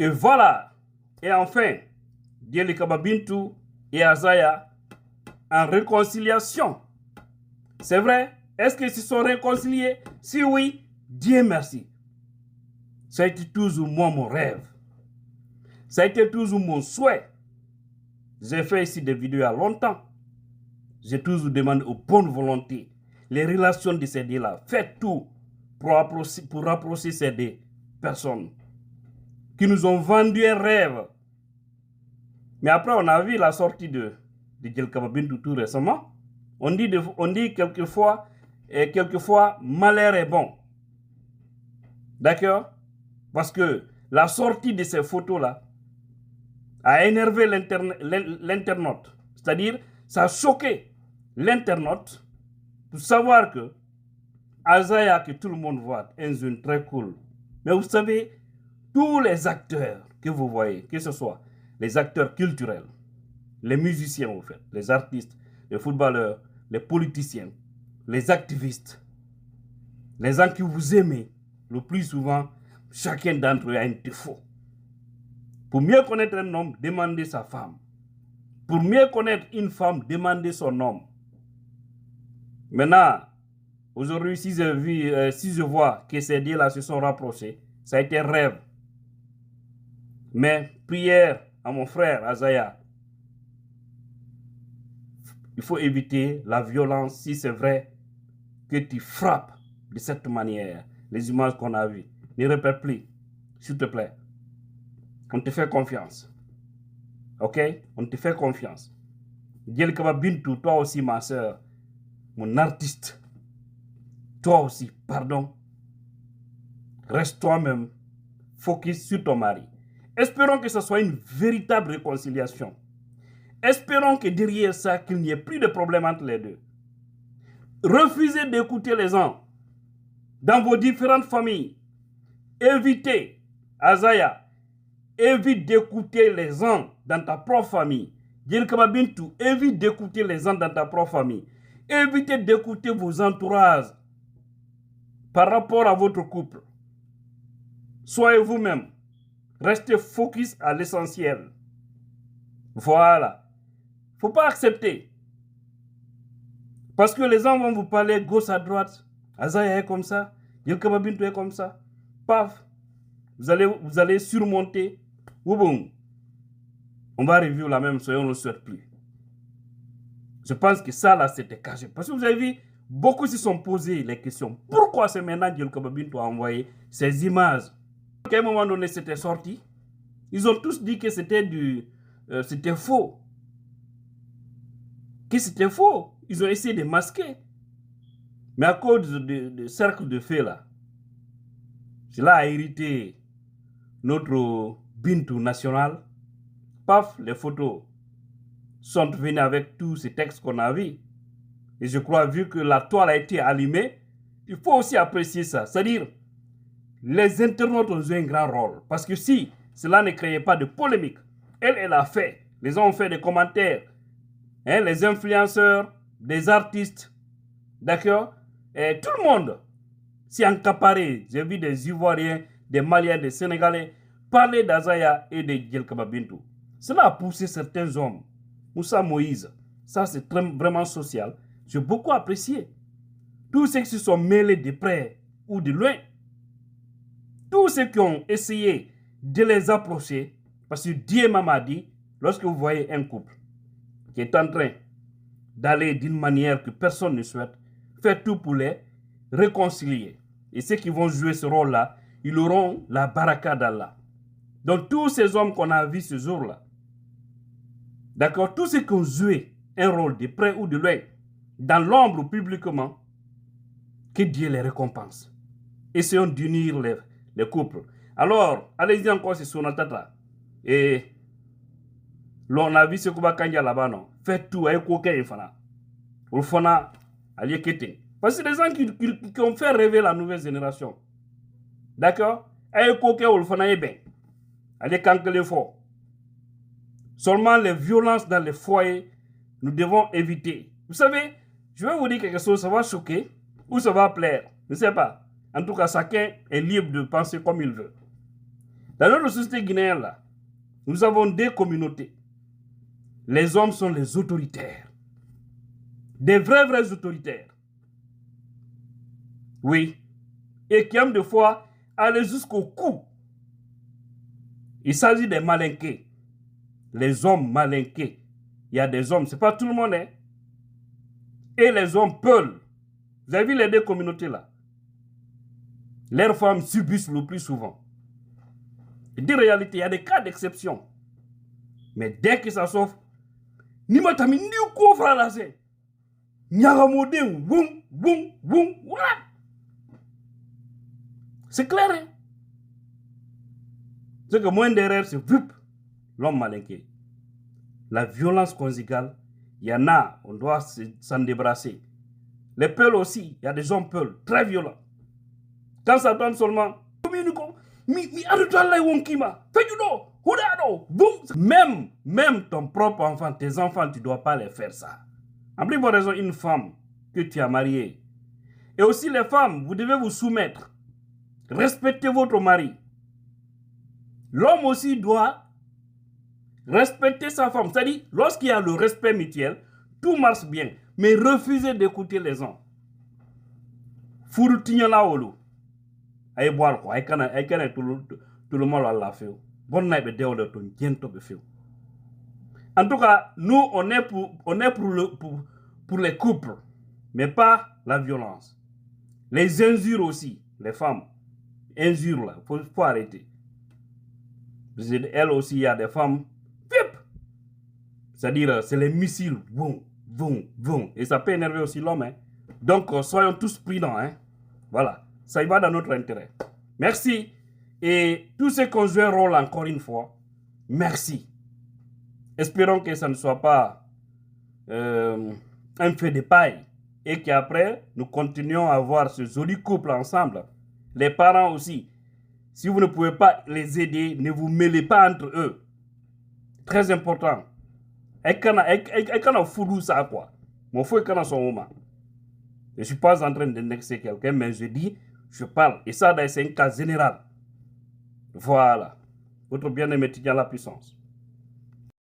Et voilà. Et enfin, Diele Kababintu et Azaya en réconciliation. C'est vrai? Est-ce qu'ils se sont réconciliés? Si oui, Dieu merci. Ça a été toujours moi mon rêve. Ça a été toujours mon souhait. J'ai fait ici des vidéos il y a longtemps. J'ai toujours demandé aux bonnes volontés, les relations de ces deux-là. Faites tout pour rapprocher ces deux personnes qui nous ont vendu un rêve. Mais après, on a vu la sortie de Diele Kababintu tout récemment. On dit quelquefois, malheur est bon. D'accord? Parce que la sortie de ces photos-là a énervé l'internaute. C'est-à-dire, ça a choqué l'internaute pour savoir que Azaya, que tout le monde voit, est un jeune très cool. Mais vous savez, tous les acteurs que vous voyez, que ce soit les acteurs culturels, les musiciens, en fait, les artistes, les footballeurs, les politiciens, les activistes, les gens que vous aimez, le plus souvent, chacun d'entre eux a un défaut. Pour mieux connaître un homme, demandez sa femme. Pour mieux connaître une femme, demandez son homme. Maintenant, aujourd'hui, si je vois que ces deux-là se sont rapprochés, ça a été un rêve. Mais prière à mon frère Azaya. Il faut éviter la violence si c'est vrai que tu frappes de cette manière les images qu'on a vues. Ne répète plus, s'il te plaît. On te fait confiance. Ok? On te fait confiance. Diele Kababintu, toi aussi, ma soeur, mon artiste. Toi aussi, pardon. Reste toi-même. Focus sur ton mari. Espérons que ce soit une véritable réconciliation. Espérons que derrière ça, qu'il n'y ait plus de problème entre les deux. Refusez d'écouter les gens dans vos différentes familles. Évitez, Azaya, évite d'écouter les gens dans ta propre famille. Diele Kababintu, évite d'écouter les gens dans ta propre famille. Évitez d'écouter vos entourages par rapport à votre couple. Soyez vous-même. Restez focus à l'essentiel. Voilà. Il ne faut pas accepter. Parce que les gens vont vous parler gauche à droite. Azaya est comme ça. Diele Kababintu est comme ça. Paf. Vous allez surmonter. Ou bon. On va revivre la même chose et on ne le souhaite plus. Je pense que ça là c'était caché. Parce que vous avez vu, beaucoup se sont posés les questions. Pourquoi c'est maintenant Diele Kababintu a envoyé ces images? À un moment donné c'était sorti. Ils ont tous dit que c'était faux. Que c'était faux. Ils ont essayé de masquer. Mais à cause de cercle de feu là, cela a irrité notre Bintu national. Paf, les photos sont venues avec tous ces textes qu'on a vus. Et je crois, vu que la toile a été allumée, il faut aussi apprécier ça. C'est-à-dire, les internautes ont joué un grand rôle. Parce que si cela ne créait pas de polémique, elle a fait. Les gens ont fait des commentaires. Hein, les influenceurs, des artistes, d'accord? Et tout le monde s'est encaparé. J'ai vu des Ivoiriens, des Maliens, des Sénégalais parler d'Azaya et de Diele Kababintu. Cela a poussé certains hommes. Moussa Moïse, ça c'est vraiment social. J'ai beaucoup apprécié. Tous ceux qui se sont mêlés de près ou de loin, tous ceux qui ont essayé de les approcher, parce que Dieu m'a dit, lorsque vous voyez un couple qui est en train d'aller d'une manière que personne ne souhaite, faites tout pour les réconcilier. Et ceux qui vont jouer ce rôle-là, ils auront la baraka d'Allah. Donc tous ces hommes qu'on a vus ce jour-là, d'accord, tous ceux qui ont joué un rôle de près ou de loin, dans l'ombre ou publiquement, que Dieu les récompense. Essayons d'unir les couples. Alors, allez-y encore sur Sonatata. Et l'on a vu ce qu'on va gagner là-bas, non? Faites tout avec aucun enfant. Ou fana, allez quitter. Parce que c'est des gens qui ont fait rêver la nouvelle génération. D'accord? Avec aucun enfant est bien. Allez canceler fort. Seulement les violences dans les foyers, nous devons éviter. Vous savez, je vais vous dire quelque chose, ça va choquer ou ça va plaire. Je ne sais pas. En tout cas, chacun est libre de penser comme il veut. Dans notre société guinéenne, là, nous avons deux communautés. Les hommes sont les autoritaires. Des vrais autoritaires. Oui. Et qui aiment des fois aller jusqu'au cou. Il s'agit des malinqués. Les hommes malinqués. Il y a des hommes, ce n'est pas tout le monde, hein. Et les hommes peulent. Vous avez vu les deux communautés là? Leurs femmes subissent le plus souvent. De réalité, il y a des cas d'exception. Mais dès que ça s'offre, ni matami ni ko fralase. Nyagamode boum, voilà. C'est clair, hein? C'est que moins derrière, c'est l'homme malinqué. La violence conjugale, il y en a, on doit s'en débarrasser. Les peuls aussi, il y a des hommes peuls, très violents. Quand ça donne seulement, même ton propre enfant, tes enfants, tu ne dois pas les faire ça. En plus, pour raison, une femme que tu as mariée. Et aussi les femmes, vous devez vous soumettre. Respectez votre mari. L'homme aussi doit respecter sa femme. C'est-à-dire, lorsqu'il y a le respect mutuel, tout marche bien. Mais refusez d'écouter les gens. Furu la olo. Aïe boire quoi. Aïe kana tout le monde à la fait. Bonne night de déo de ton bientôt de fait. En tout cas, nous on est pour les couples, mais pas la violence. Les injures aussi, les femmes. Injures là, faut arrêter. Elle aussi, il y a des femmes. C'est-à-dire, c'est les missiles. Boum. Et ça peut énerver aussi l'homme. Hein. Donc, soyons tous prudents. Hein. Voilà. Ça y va dans notre intérêt. Merci. Et tous ceux qui ont joué un rôle encore une fois, merci. Espérons que ça ne soit pas un feu de paille. Et qu'après, nous continuons à avoir ce joli couple ensemble. Les parents aussi. Si vous ne pouvez pas les aider, ne vous mêlez pas entre eux. Très important. Et quand on fout ça, quoi. Mon fou est quand on son moment. Je ne suis pas en train d'indexer quelqu'un, mais je dis, je parle. Et ça, c'est un cas général. Voilà. Votre bien-aimé tient la puissance.